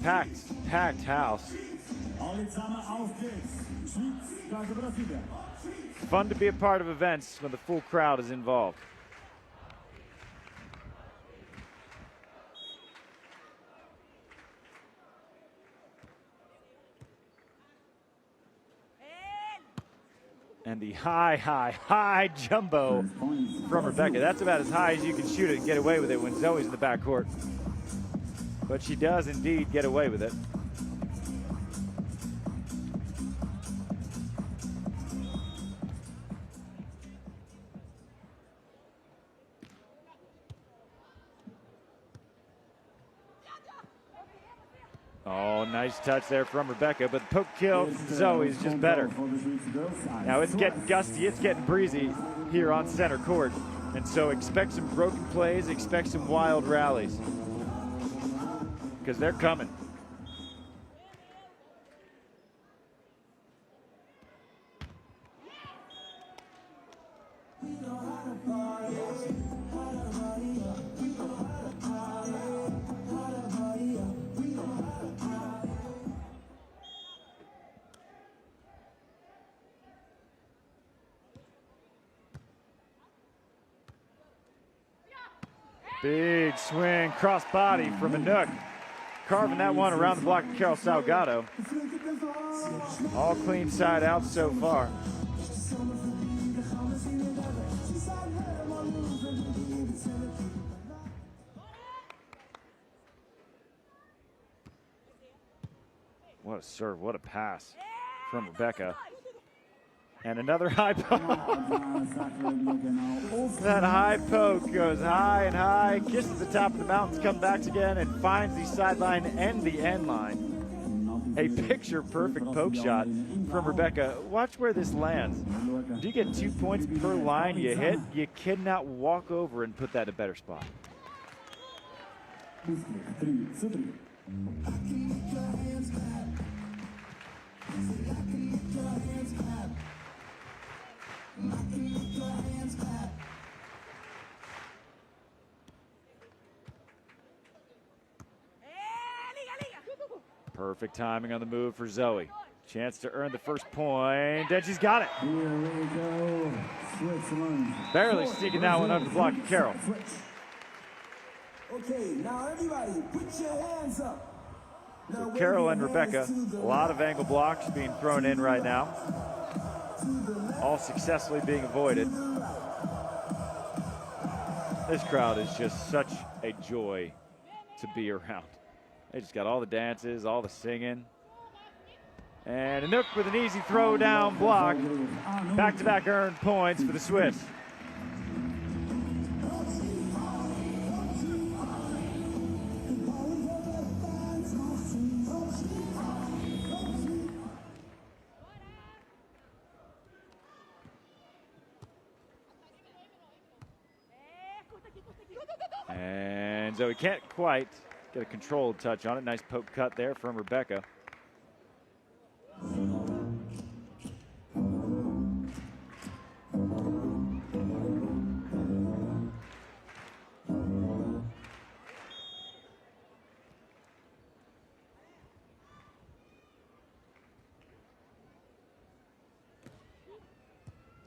packed house. Fun to be a part of events when the full crowd is involved. And the high jumbo from Rebecca. That's about as high as you can shoot it and get away with it when Zoe's in the backcourt. But she does indeed get away with it. Oh, nice touch there from Rebecca, but the poke kill from Zoe is just better. Now it's getting gusty, it's getting breezy here on center court. And so expect some broken plays, expect some wild rallies. Because they're coming. Big swing, cross body from Anouk. Carving that one around the block of Carol Salgado. All clean side out so far. What a serve, what a pass from Rebecca. And another high poke. That high poke goes high and high, kisses the top of the mountains, comes back again, and finds the sideline and the end line. A picture-perfect poke shot from Rebecca. Watch where this lands. Do you get 2 points per line you hit? You cannot walk over and put that in a better spot. Perfect timing on the move for Zoe. Chance to earn the first point, and she's got it. Here we go. Switzerland. Barely sneaking that one under the block of Carol. Okay, now everybody, put your hands up. So Carol and Rebecca, a lot of angle blocks being thrown in right now. All successfully being avoided. This crowd is just such a joy to be around. They just got all the dances, all the singing. And Anouk with an easy throw down block. Back-to-back earned points for the Swiss. And Zoe can't quite get a controlled touch on it. Nice poke cut there from Rebecca.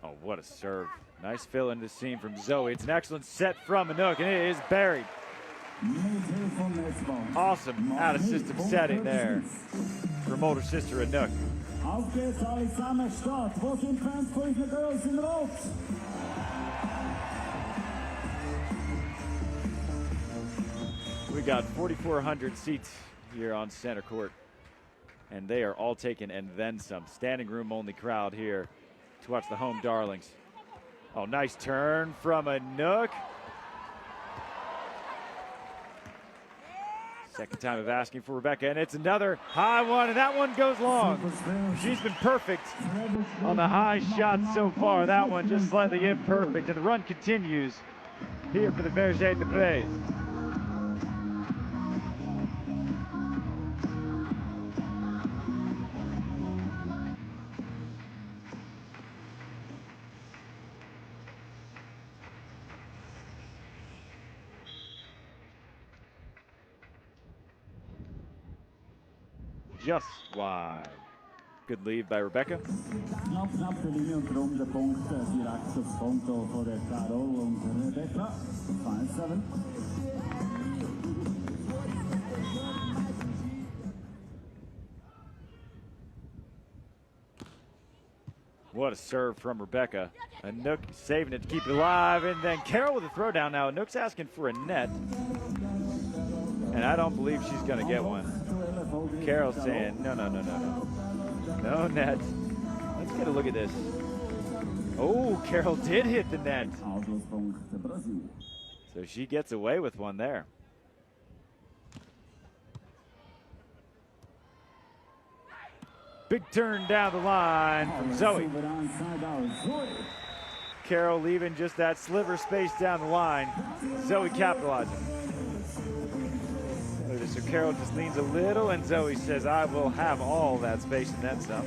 Oh, what a serve. Nice fill into the seam from Zoe. It's an excellent set from Anouk, and it is buried. Awesome out-of-system setting there from older sister Anouk. Auf geht's, alle zusammen, Start. Wo sind Fans für the girls in Rot? We got 4,400 seats here on center court, and they are all taken and then some. Standing room only crowd here to watch the home darlings. Oh, nice turn from Anouk. Second time of asking for Rebecca, and it's another high one, and that one goes long. She's been perfect on the high shots so far. That one just slightly imperfect, and the run continues here for the Berger de Prés. just wide. Good lead by Rebecca. Knapp der Linie und darum der Punkt direkt aufs Konto von der Carol und Rebecca. 5-7. What a serve from Rebecca. Anouk saving it to keep it alive, and then Carol with a throwdown. Now Anouk's asking for a net, and I don't believe she's going to get one. Carol's saying, no, no, no, no, no. No net. Let's get a look at this. Oh, Carol did hit the net. So she gets away with one there. Big turn down the line from Zoe. Carol leaving just that sliver space down the line. Zoe capitalizing. Look at this. So Carol just leans a little, and Zoe says, I will have all that space and then some.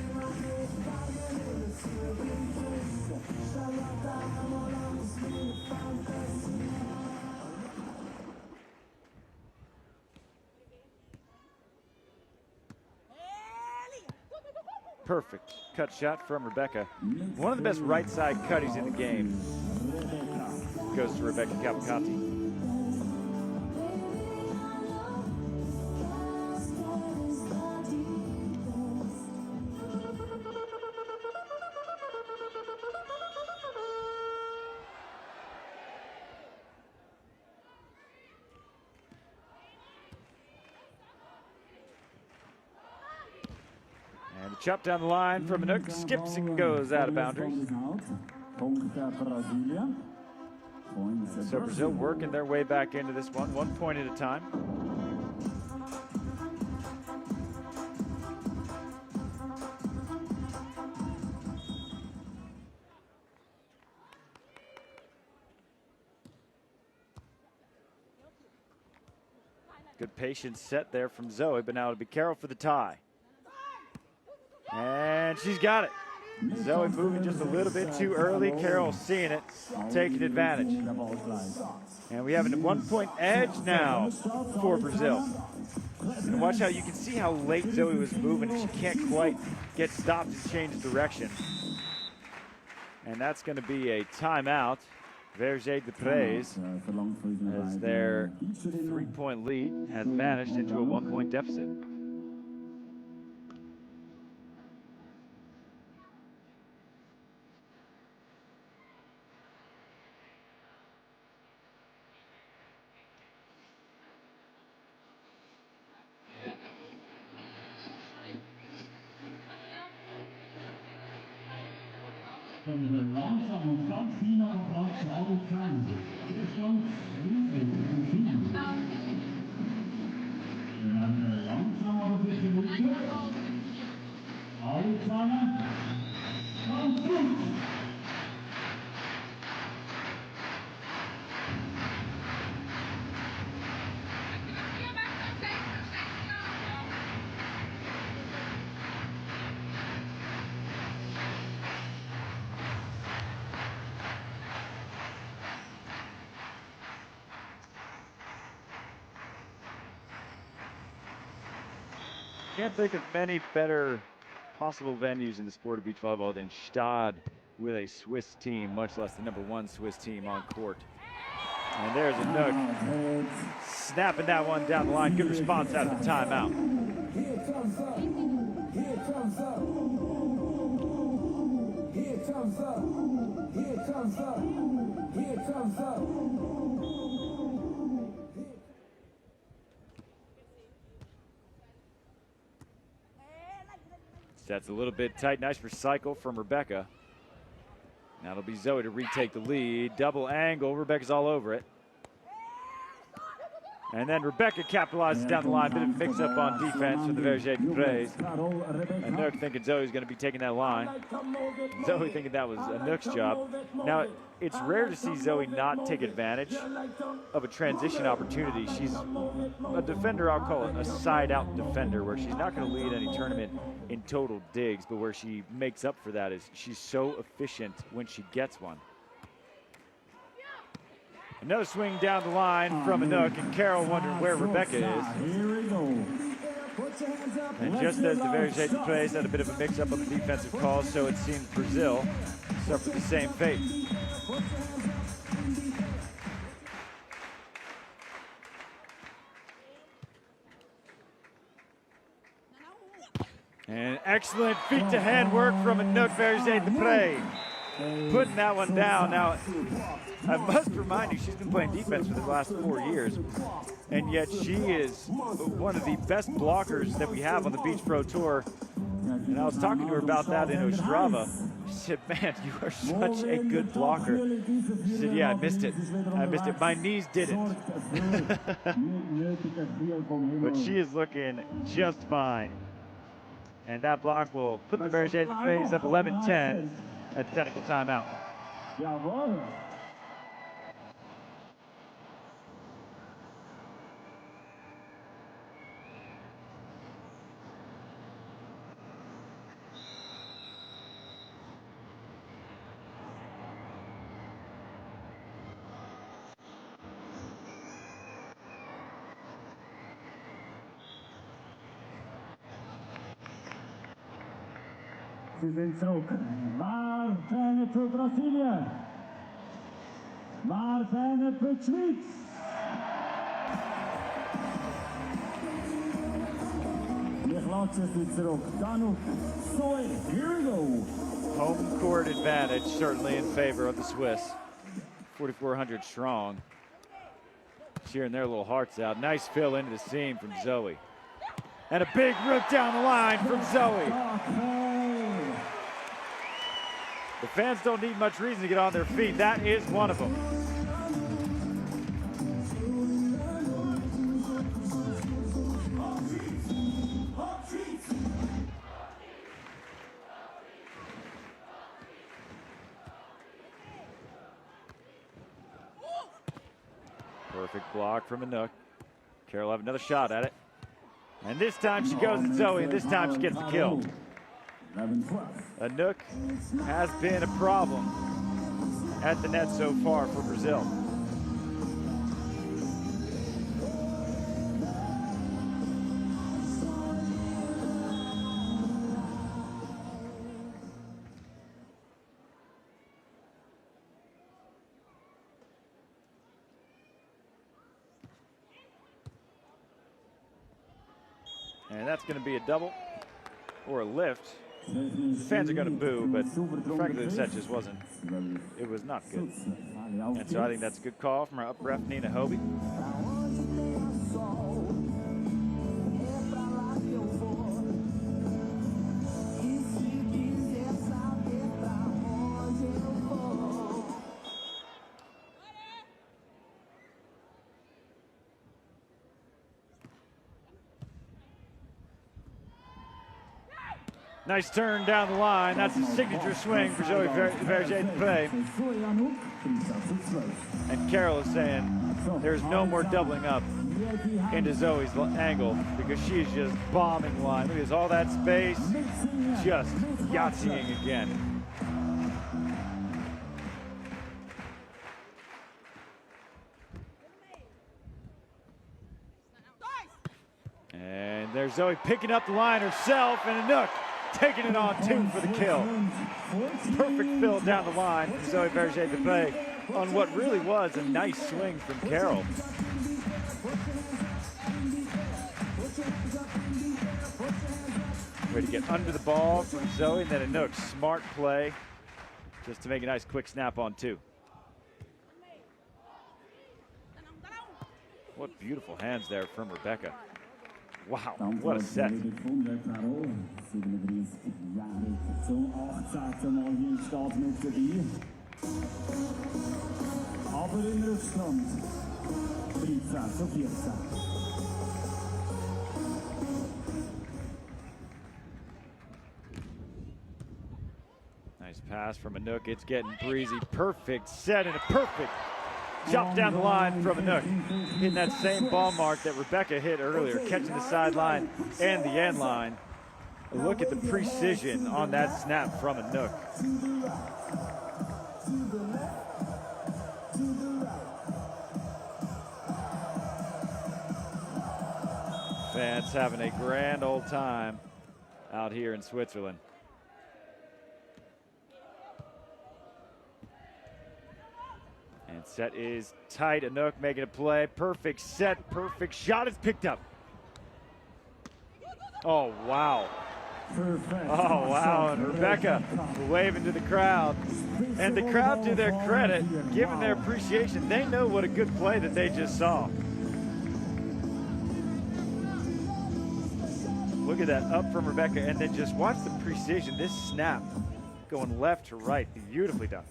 Perfect cut shot from Rebecca. One of the best right side cutties in the game. Goes to Rebecca Cavalcanti. And the chop down the line from Anouk, skips and goes out of boundaries. So Brazil working their way back into this one, 1 point at a time. Good patience set there from Zoe, but now it'll be Carol for the tie. And she's got it. Zoe moving just a little bit too early. Carol seeing it, taking advantage. And we have a 1 point edge now for Brazil. And watch how you can see how late Zoe was moving. She can't quite get stopped and change direction. And that's going to be a timeout. Verger de Prez, as their 3 point lead has vanished into a 1 point deficit. Langsam und ganz fein am Platz, alle zusammen. Erstens, wir haben langsam aber sicher weiter. Alle zusammen. Ganz gut. Can't think of many better possible venues in the sport of beach volleyball than Gstaad with a Swiss team, much less the #1 Swiss team on court. And there's Anouk snapping that one down the line. Good response out of the timeout. Here comes up. Here comes up. Here comes up. Here comes up. Here comes up. That's a little bit tight. Nice recycle from Rebecca. Now it'll be Zoe to retake the lead. Double angle. Rebecca's all over it. And then Rebecca capitalizes down the line. Bit of mix-up on defense for the Verger de Prez. Anouk thinking Zoe's going to be taking that line. Zoe thinking that was Anouk's job. Now, it's rare to see Zoe not take advantage of a transition opportunity. She's a defender, I'll call it a side-out defender, where she's not going to lead any tournament in total digs, but where she makes up for that is she's so efficient when she gets one. Another swing down the line from Anouk, and Carol wondering where Rebecca is. Here we go. And just as the Vóley-playa plays had a bit of a mix-up on the defensive calls, so it seems Brazil suffered the same fate. And excellent feet-to-hand work from Anouk Vóley-playa, putting that one down. Now, I must remind you, she's been playing defense for the last 4 years, and yet she is one of the best blockers that we have on the Beach Pro Tour. And I was talking to her about that in Ostrava. She said, man, you are such a good blocker. She said, yeah, I missed it. I missed it. My knees didn't. But she is looking just fine. And that block will put the Vóley-playa up 11-10 at the technical timeout. Ze zijn zo. Maar zijn het voor Brazilië? Maar zijn het voor Schweiz? Niechlocie Zwitserok. Anouk. So here we go. Home court advantage certainly in favor of the Swiss. 4,400 strong. Cheering their little hearts out. Nice fill into the seam from Zoe. And a big rip down the line from Zoe. The fans don't need much reason to get on their feet. That is one of them. Perfect block from Anouk. Carol will have another shot at it. And this time she goes at Zoe, and this time she gets the kill. Anouk has been a problem at the net so far for Brazil. And that's going to be a double or a lift. The fans are going to boo, but frankly the set just wasn't, it was not good. And so I think that's a good call from our up ref, Nina Hobie. Nice turn down the line. That's a signature swing for Zoe Vóley-playa. And Carol is saying there's no more doubling up into Zoe's angle because she is just bombing the line. Look at this, all that space, just Yahtzeeing again. And there's Zoe picking up the line herself, and Anouk taking it on two for the kill. Perfect fill down the line from Zoe Vóley-playa on what really was a nice swing from Carol. Way to get under the ball from Zoe, and then Anouk, smart play just to make a nice quick snap on two. What beautiful hands there from Rebecca. Wow, what a set. Nice pass from Anouk. It's getting breezy. Perfect set and a perfect jump down the line from Anouk, hitting that same ball mark that Rebecca hit earlier, catching the sideline and the end line. Look at the precision on that snap from Anouk. dance, having a grand old time out here in Switzerland. And set is tight. Anouk making a play. Perfect set, perfect shot is picked up. Oh, wow. Perfect. Oh, wow. And Rebecca waving to the crowd. And the crowd, to their credit, giving their appreciation, they know what a good play that they just saw. Look at that, up from Rebecca, and then just watch the precision. This snap going left to right, beautifully done.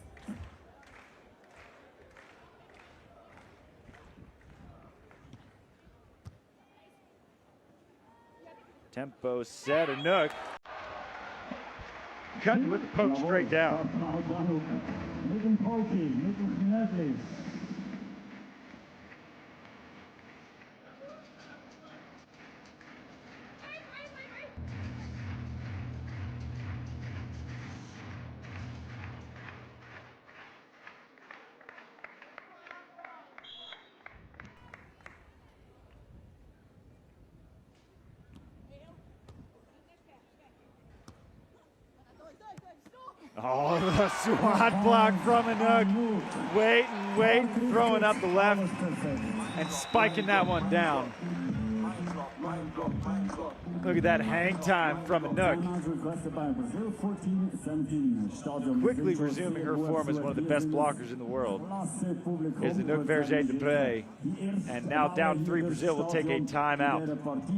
Tempo set, Anouk. Cutting with the poke straight down. Mit dem Poki, mit dem Knöchel. Oh, the swan block from Anouk. Waiting, throwing up the left and spiking that one down. Look at that hang time from Anouk. Quickly resuming her form as one of the best blockers in the world is Anouk Vergé-Depré. And now down 3, Brazil will take a timeout.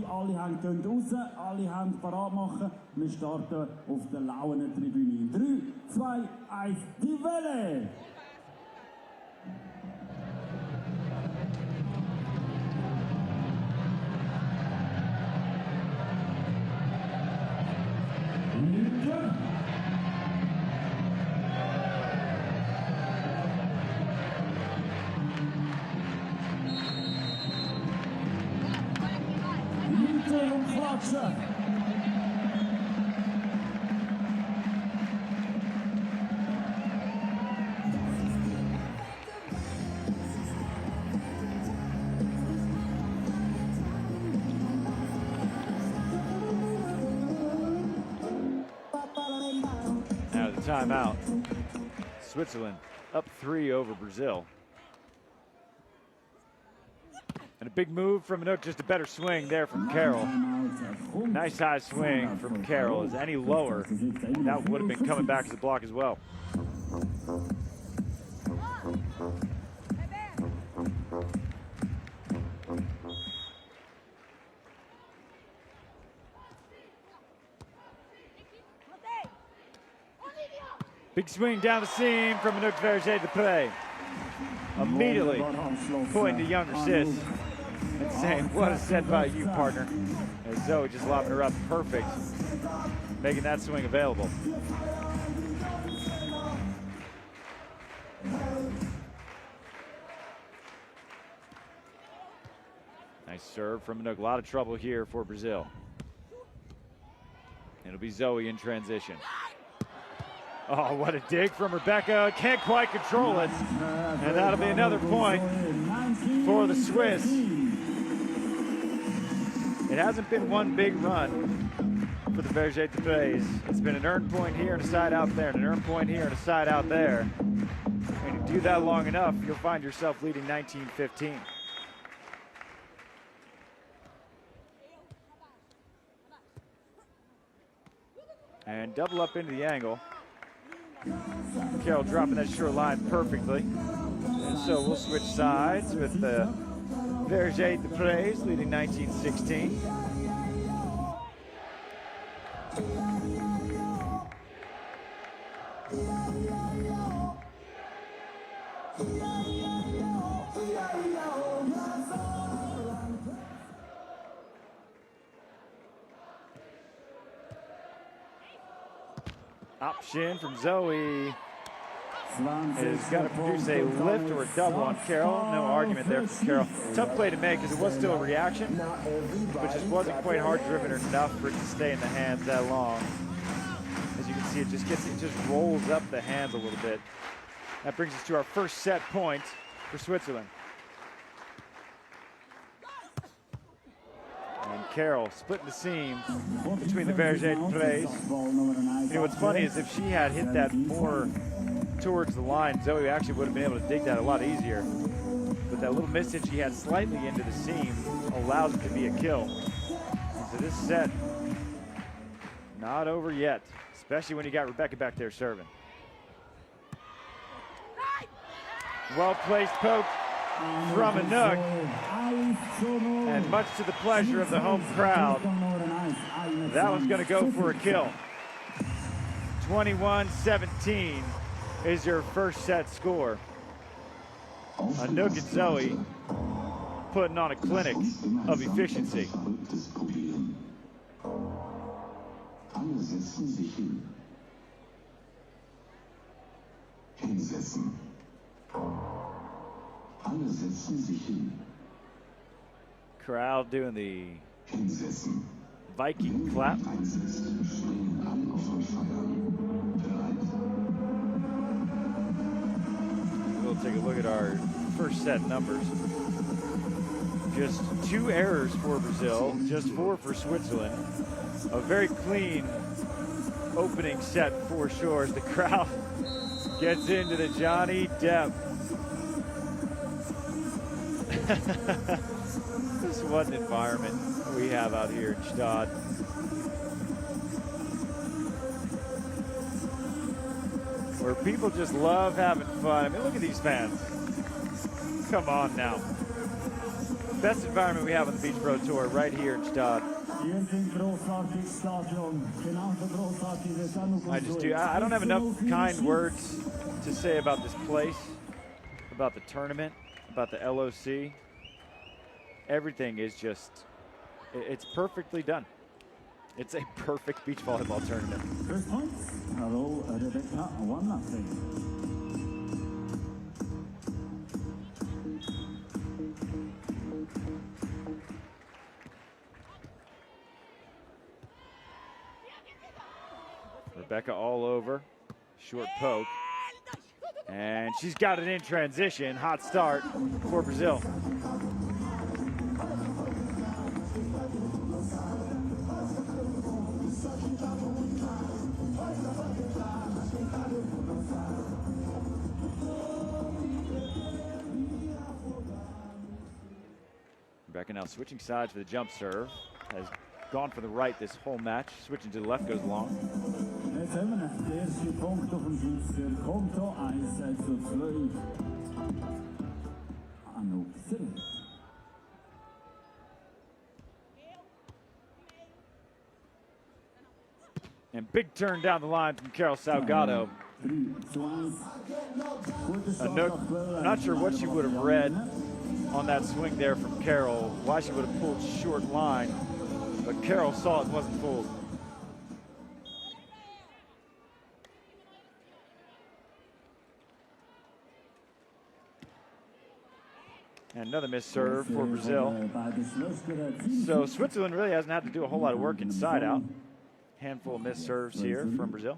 Alle Hände gehen raus, alle Hände parat machen. Wir starten auf der lauen Tribüne. 3, 2, 1, die Welle! Now the timeout. Switzerland up 3 over Brazil. And a big move from Anouk, just a better swing there from Carol. Nice high swing from Carol. Is any lower, that would have been coming back as a block as well. Big swing down the seam from Anouk Vergé-Depré. Immediately pointing to younger sis and saying, what a set by you, partner. And Zoe just lobbing her up perfect, making that swing available. Nice serve from Anouk. A lot of trouble here for Brazil. It'll be Zoe in transition. Oh, what a dig from Rebecca. Can't quite control it. And that'll be another point for the Swiss. It hasn't been one big run for the Vergé-Deprés. It's been an earned point here and a side out there, and an earned point here and a side out there. And you do that long enough, you'll find yourself leading 19-15. And double up into the angle. Carol dropping that short line perfectly. And so we'll switch sides with the Vergé-Deprés leading 19-16. Option from Zoe. Has got to produce a lift or a double on Carol. No argument there from Carol. Tough play to make because it was still a reaction, but just wasn't quite hard driven enough for it to stay in the hands that long. As you can see, it just rolls up the hands a little bit. That brings us to our first set point for Switzerland. And Carol splitting the seam between the Vergé plays. You know what's funny is if she had hit that more towards the line, Zoe actually would have been able to dig that a lot easier. But that little miss hit she had slightly into the seam allows it to be a kill. And so this set, not over yet, especially when you got Rebecca back there serving. Well-placed poke from Anouk, and much to the pleasure of the home crowd, that one's going to go for a kill. 21-17 is your first set score. Anouk and Zoe putting on a clinic of efficiency. Crowd doing the Viking clap. We'll take a look at our first set numbers. Just 2 errors for Brazil, just 4 for Switzerland. A very clean opening set for sure as the crowd gets into the Johnny Depp. This is what an environment we have out here in Gstaad. Where people just love having fun. I mean, look at these fans. Come on now. Best environment we have on the Beach Pro Tour right here in Gstaad. I don't have enough kind words to say about this place, about the tournament, about the LOC. Everything is just, it's perfectly done. It's a perfect beach volleyball tournament. First points. Hello, Rebecca, 1-0. Rebecca all over, short poke. And she's got it in transition. Hot start for Brazil. Rebecca now switching sides for the jump serve. Has gone for the right this whole match. Switching to the left goes long. Jetzt haben wir den ersten Punkt auf dem Schiedsrichter Konto 1:2. Anouk City. And big turn down the line from Carol Salgado. Anouk, I'm not sure what she would have read on that swing there from Carol, why she would have pulled short line, but Carol saw it and wasn't fooled. And another missed serve for Brazil. So Switzerland really hasn't had to do a whole lot of work inside out. Handful of missed serves here from Brazil.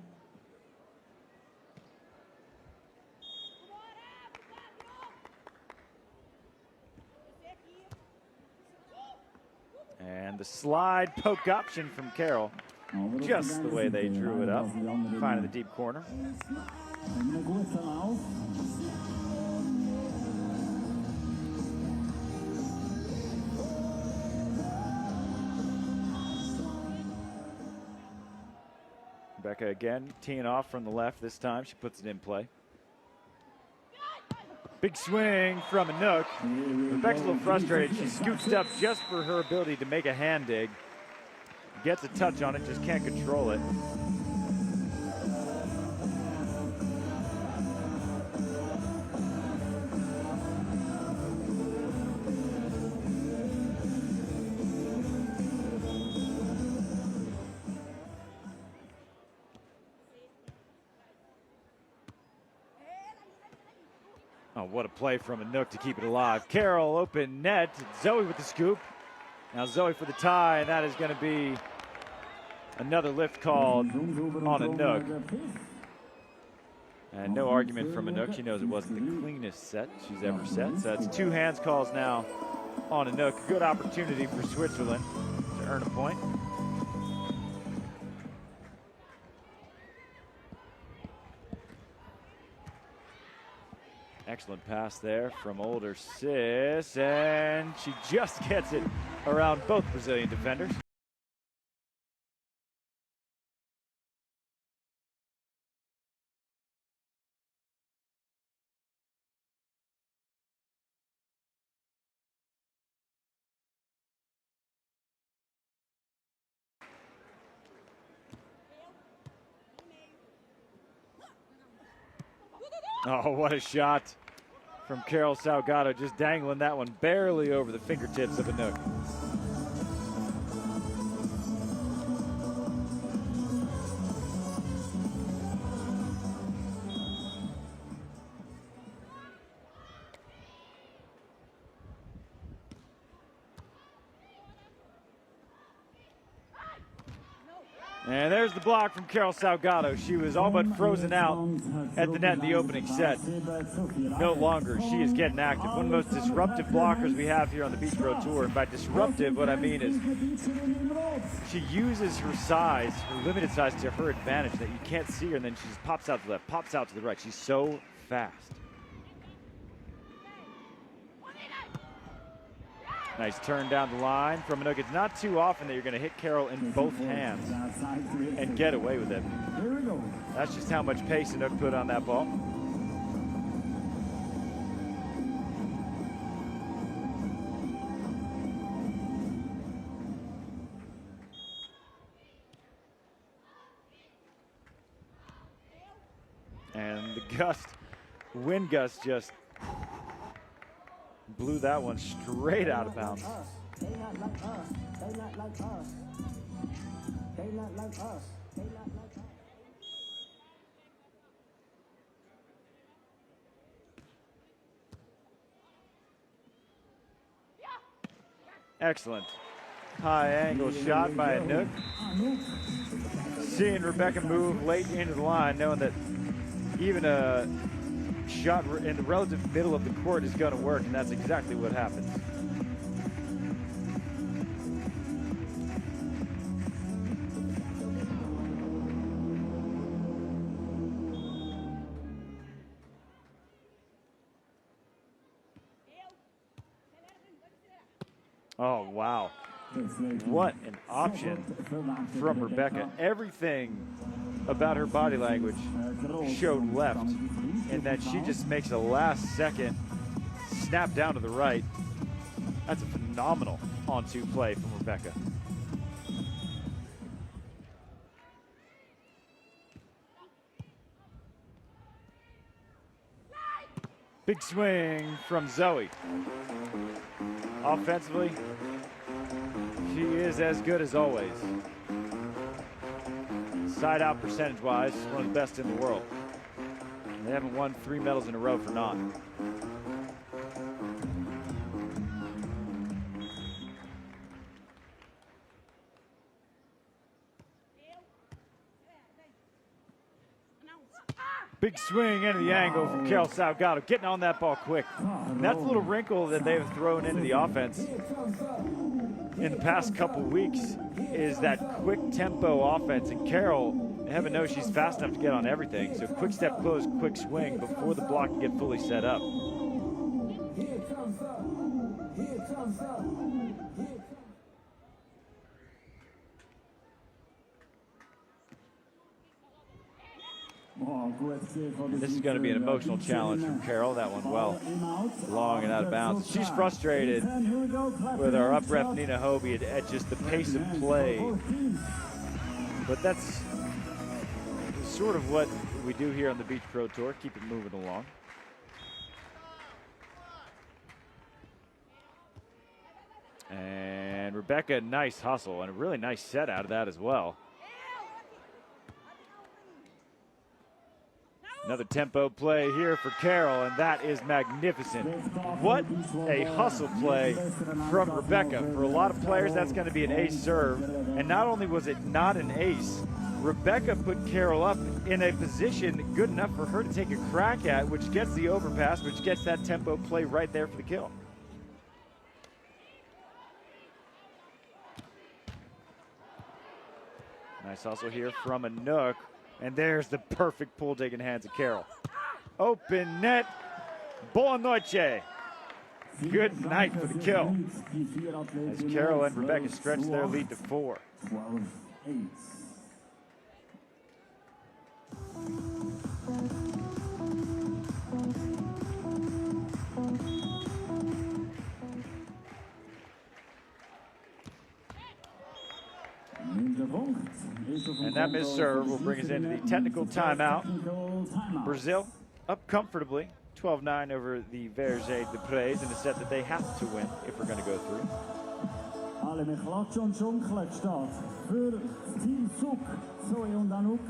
And the slide poke option from Carol. Just the way they drew it up. Finding the deep corner. Rebecca again teeing off from the left this time. She puts it in play. Big swing from Anouk. Rebecca's a little frustrated. She scoots up just for her ability to make a hand dig. Gets a touch on it, just can't control it. Oh, what a play from Anouk to keep it alive. Carol open net. Zoe with the scoop. Now Zoe for the tie, and that is going to be another lift called on Anouk. And no argument from Anouk. She knows it wasn't the cleanest set she's ever set. So it's 2 hands calls now on Anouk. Good opportunity for Switzerland. earn a point. Excellent pass there from older Sis, and she just gets it around both Brazilian defenders. Oh, what a shot from Carol Salgado, just dangling that one barely over the fingertips of Anouk. And there's the block from Carol Salgado. She was all but frozen out at the net in the opening set. No longer, she is getting active. One of the most disruptive blockers we have here on the Beach Pro Tour. And by disruptive, what I mean is she uses her size, her limited size, to her advantage that you can't see her, and then she just pops out to the left, pops out to the right. She's so fast. Nice turn down the line from Anouk. It's not too often that you're going to hit Carol in both hands and get away with it. That's just how much pace Anouk put on that ball. And the wind gust just blew that one straight out of bounds. They not like us. They not like us. They not like us. They not like us. Excellent high angle shot by Anouk. Seeing Rebecca move late into the line, knowing that even a shot in the relative middle of the court is going to work, and that's exactly what happens. Oh, wow. What an option from Rebecca. Everything about her body language showed left, and then she just makes a last-second snap down to the right. That's a phenomenal on-two play from Rebecca. Big swing from Zoe. Offensively, she is as good as always. Side out percentage-wise, one of the best in the world. They haven't won 3 medals in a row for naught. Big swing into the angle from Carol Salgado, getting on that ball quick. And that's a little wrinkle that they've thrown into the offense in the past couple weeks, is that quick tempo offense. And Carol, heaven knows she's fast enough to get on everything. So quick step close, quick swing before the block can get fully set up. Here comes up. Here comes up. This is going to be an emotional challenge from Carol. That one well long and out of bounds. She's frustrated with our up ref Nina Hobie at just the pace of play. But that's sort of what we do here on the Beach Pro Tour, keep it moving along. And Rebecca, nice hustle and a really nice set out of that as well. Another tempo play here for Carol, and that is magnificent. What a hustle play from Rebecca. For a lot of players, that's going to be an ace serve. And not only was it not an ace, Rebecca put Carol up in a position good enough for her to take a crack at, which gets the overpass, which gets that tempo play right there for the kill. Nice hustle here from Anouk. And there's the perfect pull dig in hands of Carol. Open net. Boa noite. Good night for the kill. As Carol and Rebecca stretch their lead to 4. 12-8. And that missed serve will bring us into the technical timeout. Brazil up comfortably, 12-9 over the Vóley-playa in a set that they have to win if we're going to go through. Alle mit Klatschen und Schunkeln Gstaad für das Team Zug, Zoe und Anouk.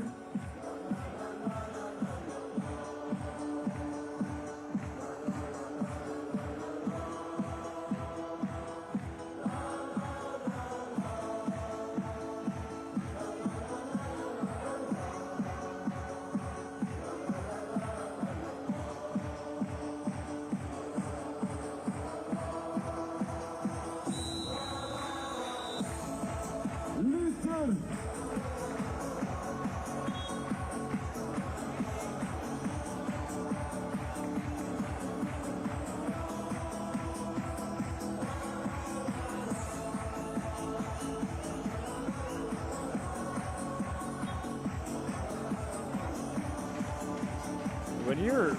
When you're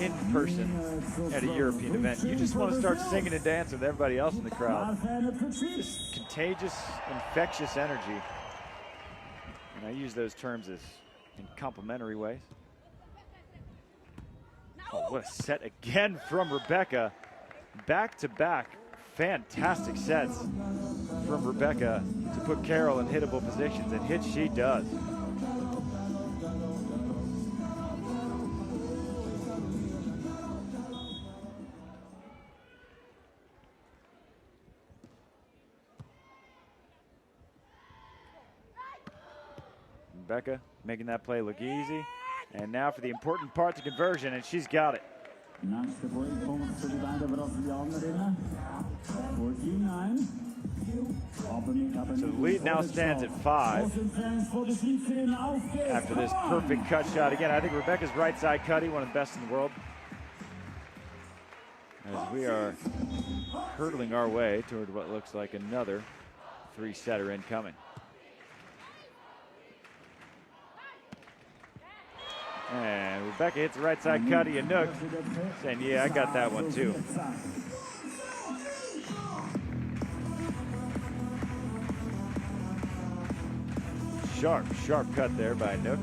in person at a European event, you just want to start singing and dancing with everybody else in the crowd. This contagious, infectious energy. And I use those terms as in complimentary ways. Oh, what a set again from Rebecca. Back-to-back fantastic sets from Rebecca to put Carol in hittable positions, and hit she does. Rebecca making that play look easy. And now for the important part, the conversion, and she's got it. Nächster Punkt für die beiden Brasilianerinnen. 14-9. So the lead now stands at 5 after this perfect cut shot. Again, I think Rebecca's right side cutty, one of the best in the world. As we are hurtling our way toward what looks like another 3-setter incoming. And Rebecca hits the right side cutty, and Anouk saying, yeah, I got that one too. Sharp, sharp cut there by Anouk.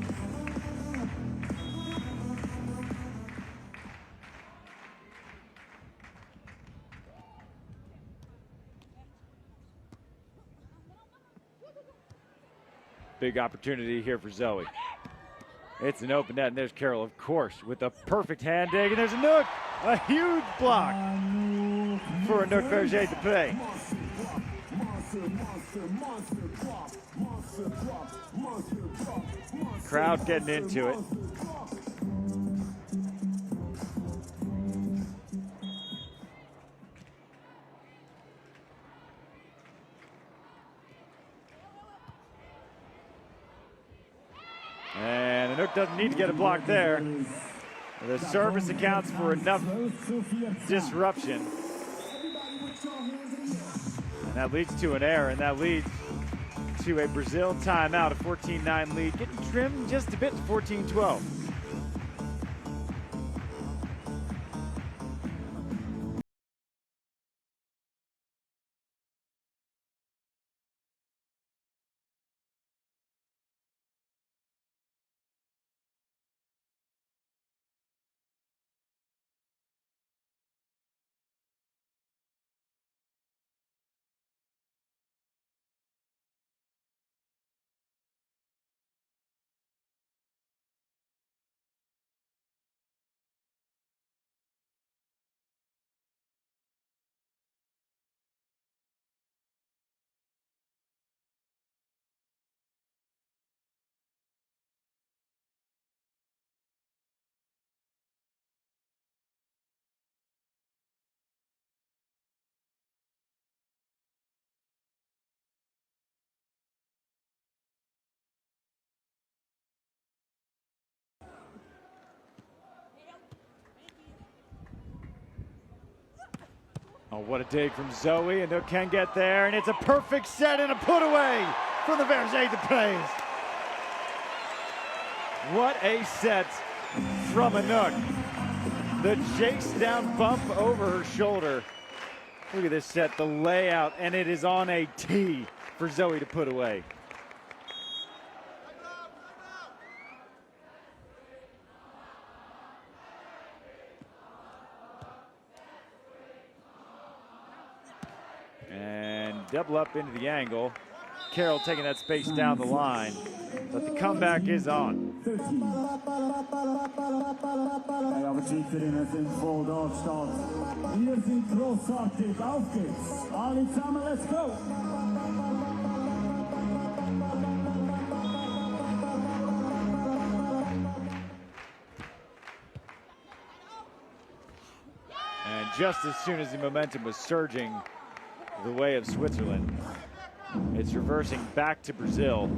Big opportunity here for Zoe. It's an open net, and there's Carol, of course, with a perfect hand dig, and there's Anouk, a huge block for Anouk Vóley-playa. Crowd getting into it. And Anouk doesn't need to get a block there. The service accounts for enough disruption. And that leads to an error, and that leads to a Brazil timeout, a 14-9 lead, getting trimmed just a bit to 14-12. Oh, what a dig from Zoe. Anouk can get there, and it's a perfect set and a put away from the Vóley-playa players. What a set from Anouk. The chase down bump over her shoulder. Look at this set, the layout, and it is on a tee for Zoe to put away. And double up into the angle. Carroll taking that space down the line, but the comeback is on. 13. Ja, aber die Schweizerinnen sind voll da am Start. Wir sind großartig. Auf geht's. Alle zusammen, let's go. And just as soon as the momentum was surging the way of Switzerland, it's reversing back to Brazil.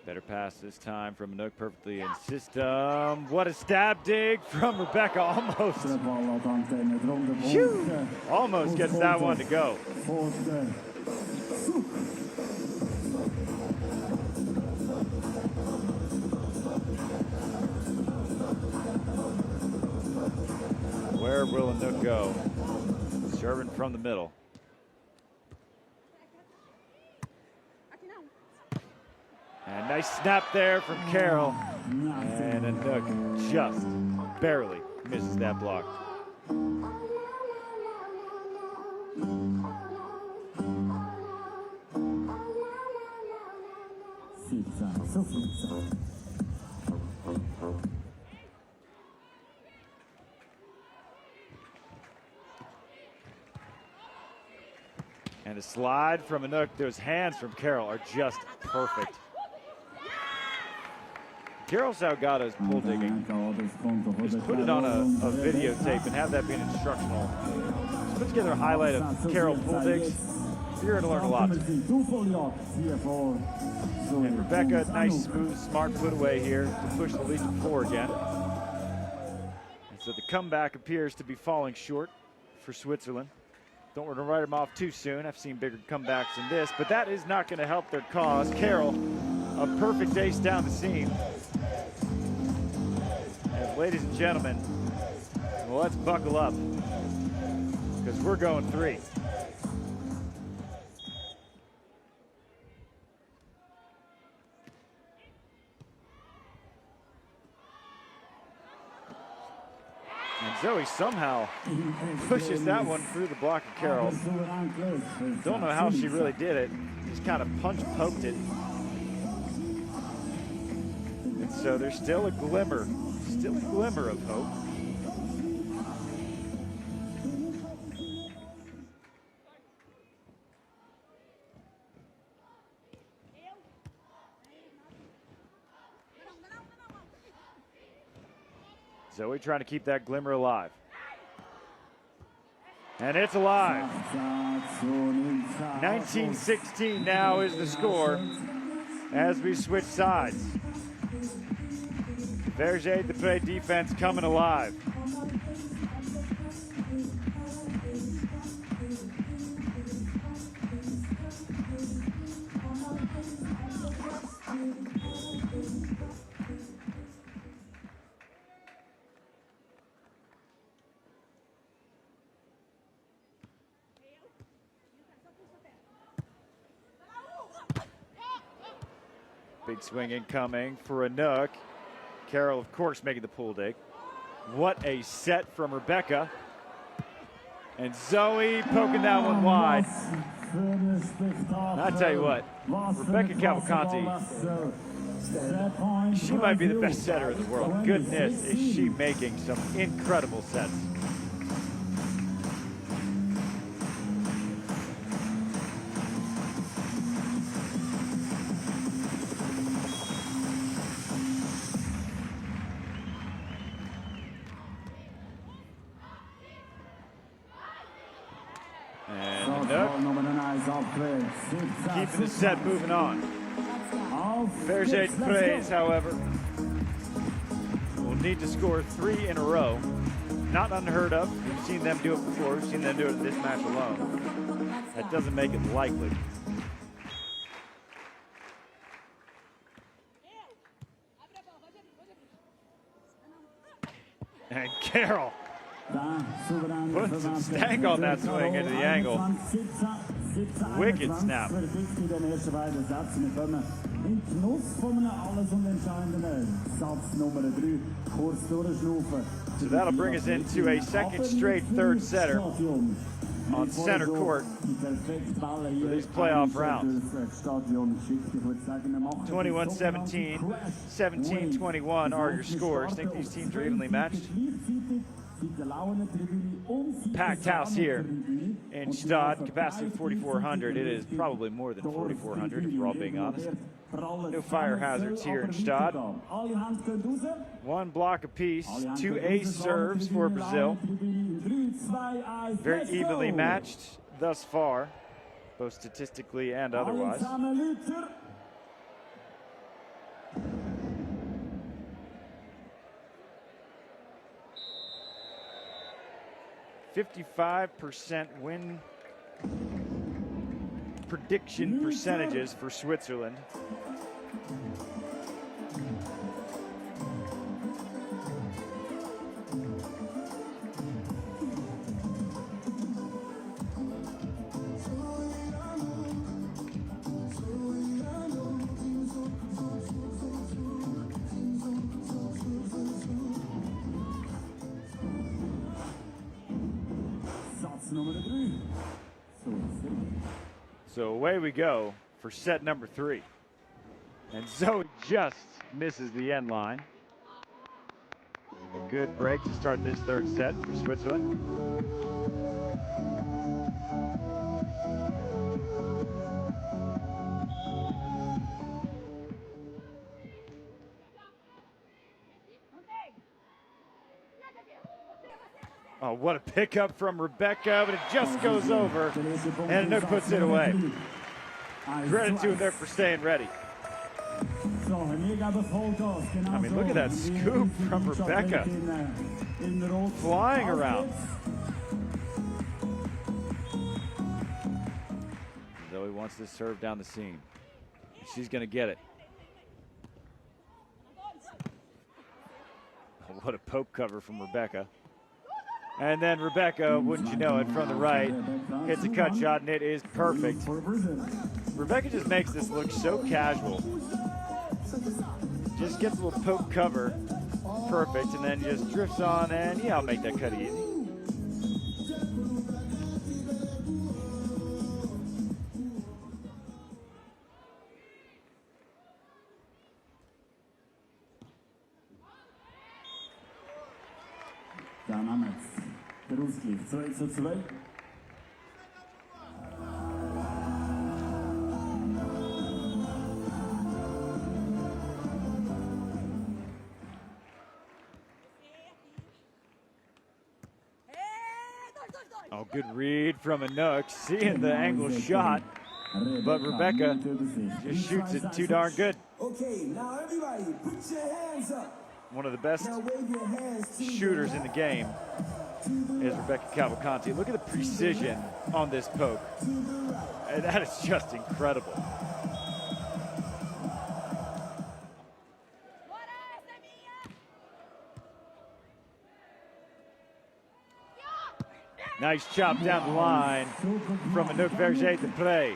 Better pass this time from Anouk, perfectly in system. What a stab dig from Rebecca, almost. Phew, almost gets that one to go. Where will Anouk go? Serving from the middle. And nice snap there from Carroll. And Anouk just barely misses that block. And a slide from Anouk. Those hands from Carroll are just perfect. Carroll Salgado's pull digging. Just put it on a videotape and have that be an instructional. Just put together a highlight of Carroll pull digs. You're going to learn a lot. And Rebecca, nice, smooth, smart put away here to push the lead to 4 again. And so the comeback appears to be falling short for Switzerland. Don't want to write them off too soon. I've seen bigger comebacks than this, but that is not going to help their cause. Carroll, a perfect ace down the seam. And ladies and gentlemen, well, let's buckle up because we're going 3. And Zoe somehow pushes that one through the block of Carroll. Don't know how she really did it. Just kind of punch-poked it. And so there's still a glimmer of hope. Zoe trying to keep that glimmer alive. And it's alive. 19-16 now is the score as we switch sides. Vóley-playa defense coming alive. Big swing incoming for Anouk. Carroll, of course, making the pull dig. What a set from Rebecca. And Zoe poking that one wide. I tell you what, Rebecca Cavalcanti, she might be the best setter in the world. Goodness, is she making some incredible sets. And Anouk keeping the set moving on. Vóley-playa, however, will need to score 3 in a row. Not unheard of. We've seen them do it before. We've seen them do it in this match alone. That doesn't make it likely. And Carroll putting some stank on that swing into the angle. Wicked snap. So that'll bring us into a second straight third setter on center court for these playoff rounds. 21-17, 17-21 are your scores. I think these teams are evenly matched. Packed house here in Gstaad, capacity 4,400. It is probably more than 4,400 if we're all being honest. No fire hazards here in Gstaad. 1 block apiece, 2 ace serves for Brazil. Very evenly matched thus far, both statistically and otherwise. 55% win prediction percentages for Switzerland. So away we go for set number 3. And Zoe just misses the end line. A good break to start this third set for Switzerland. Oh, what a pickup from Rebecca, but it just goes over, and Anouk puts it away. Credit to her for staying ready. I mean, look at that scoop from Rebecca. Flying around. Zoe wants this serve down the seam. She's going to get it. Oh, what a poke cover from Rebecca. And then Rebecca, wouldn't you know it, from the right, hits a cut shot, and it is perfect. Rebecca just makes this look so casual. Just gets a little poke cover, perfect, and then just drifts on, and yeah, I'll make that cut easy. Der Ausgleich 2:2. Oh, good read from Anouk, seeing the angle shot, but Rebecca just shoots it too darn good. Okay, now everybody, put your hands up. One of the best shooters in the game is Rebecca Cavalcanti. Look at the precision on this poke. And that is just incredible. Nice chop down the line from Anouk Vóley-playa.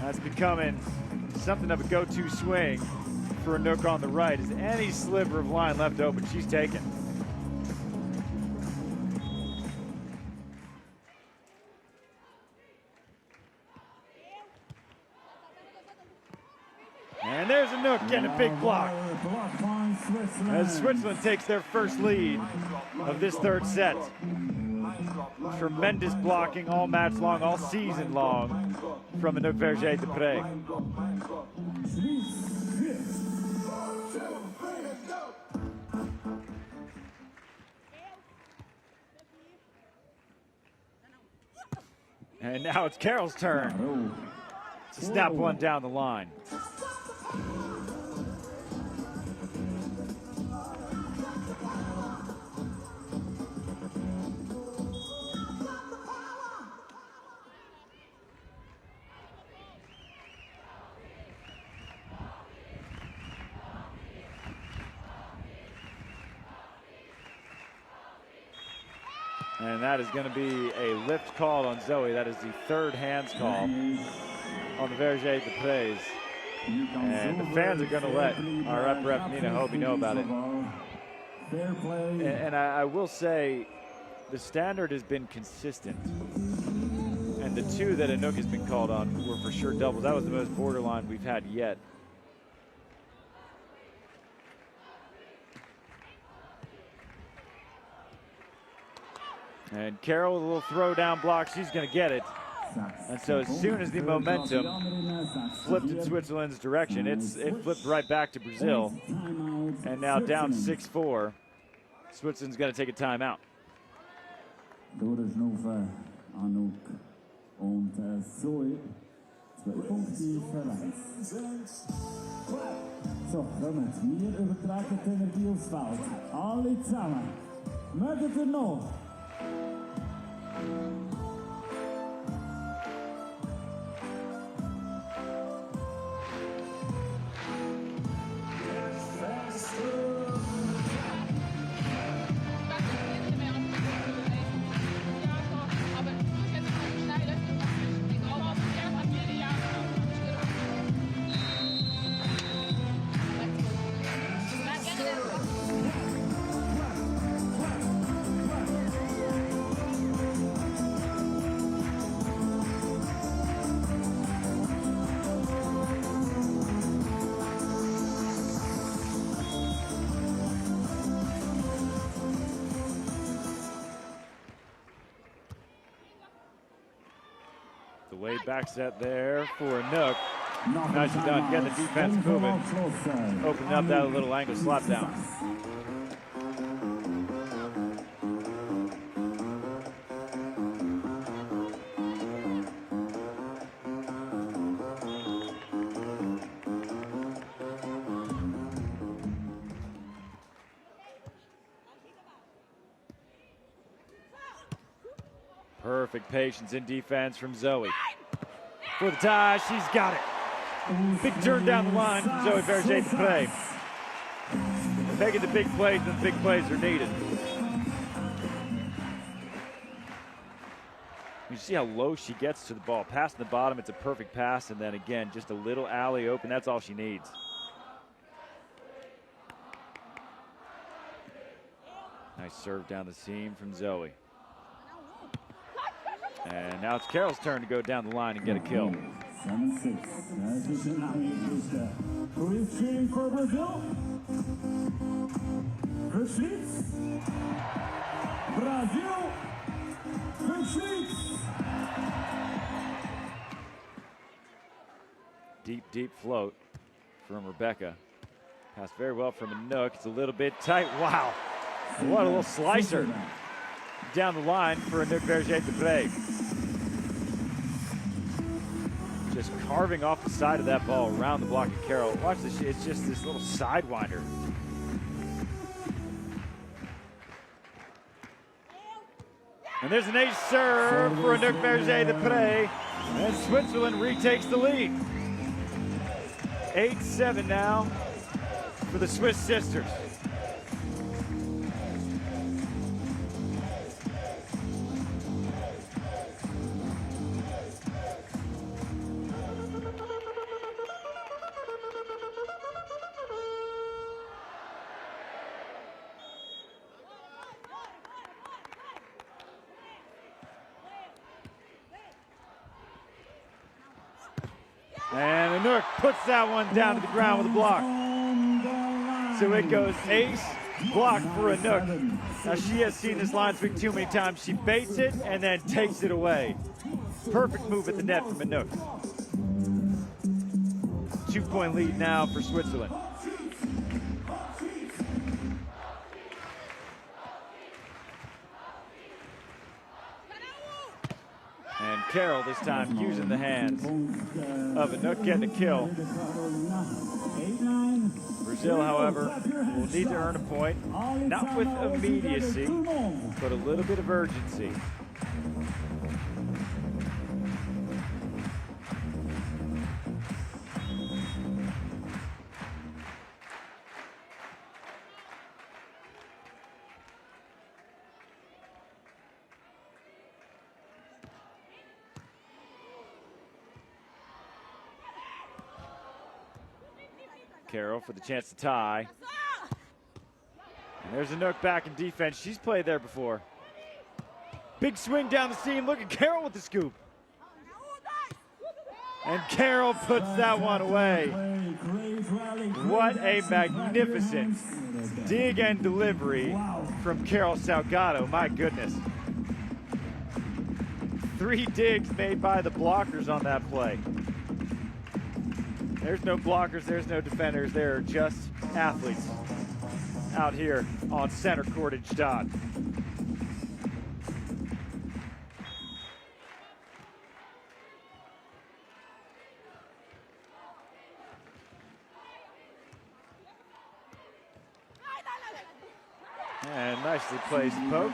That's becoming something of a go-to swing for Anouk on the right. Is any sliver of line left open, she's taken. And there's Anouk getting a big block. As Switzerland takes their first lead of this third set. Tremendous blocking all match long, all season long from Anouk Vóley-playa. And now it's Carol's turn to snap one down the line. And that is going to be a lift call on Zoe. That is the third hands call on the Verger de Praise. And the fans are going to let our rep Nina Hobie know about it. And I will say, the standard has been consistent. And the two that Anouk has been called on were for sure doubles. That was the most borderline we've had yet. And Carol with a little throw down block, she's going to get it. And so as soon as the momentum flipped in Switzerland's direction, it flipped right back to Brazil. And now down 6-4, Switzerland's going to take a timeout. Anouk und Zoe. 2 Punkte Differenz. So, kommen wir übertragen die Energie aufs Feld. Alle zusammen. Mögt ihr noch? The way back set there for Anouk. Nicely done, getting the defense moving. Opening up that little angle slap down. Perfect patience in defense from Zoe. For the tie, she's got it. Big turn down the line from Zoe Verger de Praise. Making the big plays when the big plays are needed. You see how low she gets to the ball. Passing the bottom, it's a perfect pass, and then again, just a little alley open. That's all she needs. Nice serve down the seam from Zoe. And now it's Carol's turn to go down the line and get a kill. 7-6. Who is cheering for Brazil? Verschlitz. Brazil. Verschlitz. Deep float from Rebecca. Passed very well from Anouk. It's a little bit tight. Wow. What a little slicer down the line for Anouk Verger de Praise. Just carving off the side of that ball around the block of Carol. Watch this, it's just this little sidewinder. And there's an ace serve for Anouk Verger de Praise. And Switzerland retakes the lead. 8-7 now for the Swiss sisters. And Anouk puts that one down to the ground with a block. So it goes ace, block for Anouk. Now she has seen this line swing too many times. She baits it and then takes it away. Perfect move at the net from Anouk. 2-point lead now for Switzerland. And Carol this time using the hands of Anouk getting a kill. Brazil, however, will need to earn a point, not with immediacy, but a little bit of urgency. Carol for the chance to tie. And there's Anouk back in defense. She's played there before. Big swing down the seam. Look at Carol with the scoop. And Carol puts that one away. What a magnificent dig and delivery from Carol Salgado. My goodness. 3 digs made by the blockers on that play. There's no blockers, there's no defenders, they're just athletes out here on center court in Gstaad. And nicely placed poke.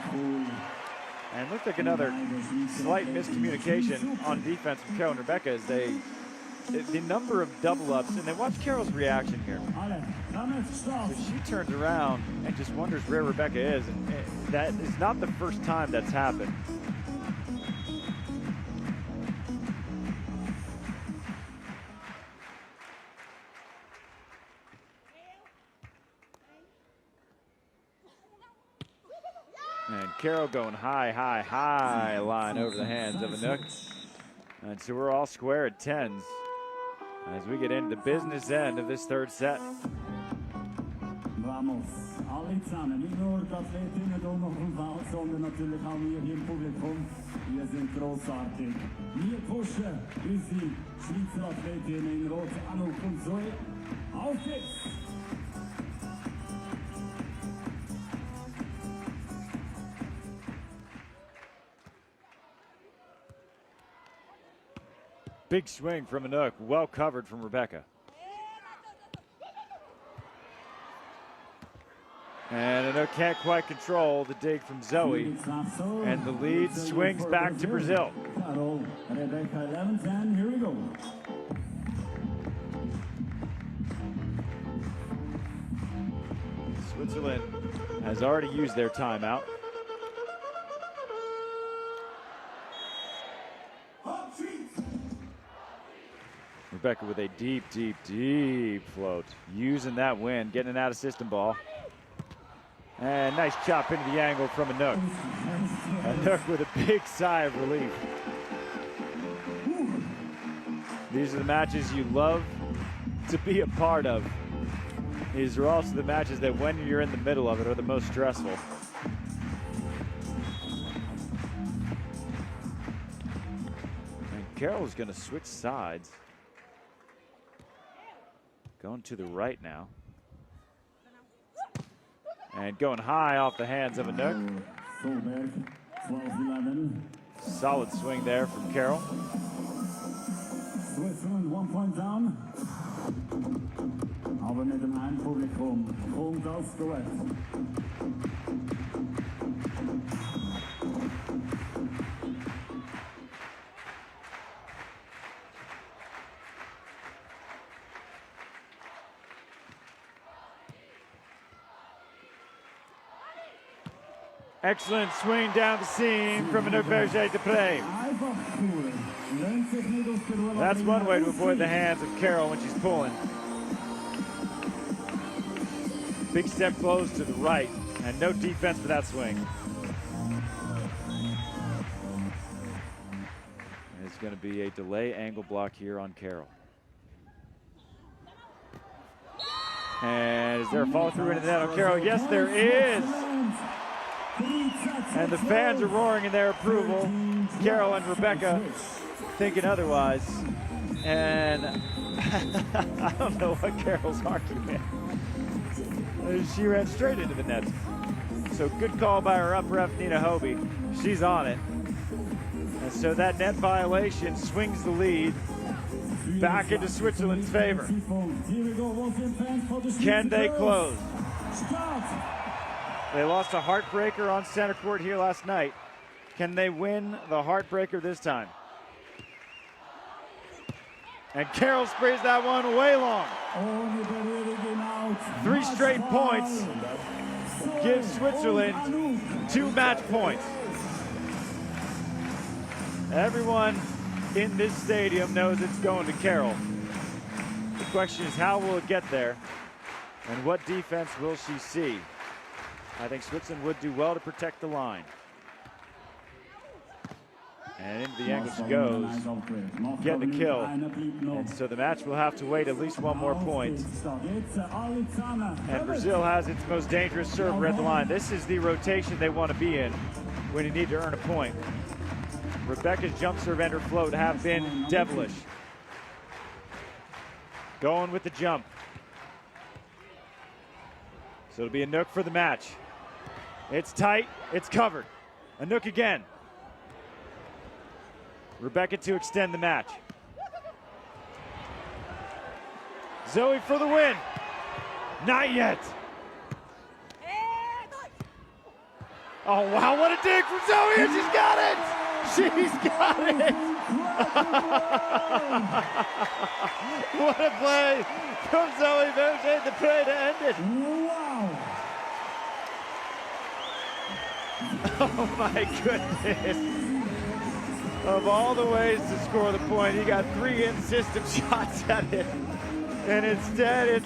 And looked like another slight miscommunication on defense from Carol and Rebecca as the number of double ups, and then watch Carol's reaction here. So she turns around and just wonders where Rebecca is, and that is not the first time that's happened. And Carol going high line over the hands of Anouk. And so we're all square at 10s as we get into the business end of this third set. Vamos, alle zusammen, nicht nur die Athletinnen hier noch im Feld, sondern natürlich auch wir hier im Publikum. Wir sind grossartig. Wir pushen unsere Schweizer Athletinnen in Rot, Anouk und Zoe. Auf geht's! Big swing from Anouk, well covered from Rebecca. And Anouk can't quite control the dig from Zoe. And the lead swings back to Brazil. Rebecca 11-10, here we go. Switzerland has already used their timeout. Rebecca with a deep float. Using that wind, getting an out-of-system ball. And nice chop into the angle from Anouk. Anouk with a big sigh of relief. These are the matches you love to be a part of. These are also the matches that when you're in the middle of it are the most stressful. And Carol's gonna switch sides. Going to the right now. And going high off the hands of Anouk. Solid swing there from Carol. Switzerland 1 point down. Aber mit dem Heimpublikum kommt das Duett. Excellent swing down the seam from Anouk Berger to play. That's one way to avoid the hands of Carol when she's pulling. Big step close to the right, and no defense for that swing. It's going to be a delay angle block here on Carol. And is there a follow through into the net on Carol? Yes, there is. And the fans are roaring in their approval. Carol and Rebecca thinking otherwise. And I don't know what Carol's argument. She ran straight into the net. So good call by her up ref, Nina Hobie. She's on it. And And so that net violation swings the lead back into Switzerland's favor. Can they close? They lost a heartbreaker on center court here last night. Can they win the heartbreaker this time? And Carroll sprays that one way long. 3 straight points give Switzerland 2 match points. Everyone in this stadium knows it's going to Carroll. The question is, how will it get there? And what defense will she see? I think Switzerland would do well to protect the line. And into the angle she goes, getting the kill. And so the match will have to wait at least 1 more point. And Brazil has its most dangerous server at the line. This is the rotation they want to be in when you need to earn a point. Rebecca's jump serve and her float have been devilish. Going with the jump. So it'll be Anouk for the match. It's tight, it's covered. Anouk again. Rebecca to extend the match. Zoe for the win. Not yet. Oh wow, what a dig from Zoe, and she's got it! She's got it! What a play from Zoe Verger, the play to end it. Wow! Oh my goodness. Of all the ways to score the point, he got 3 in-system shots at it. And instead, it's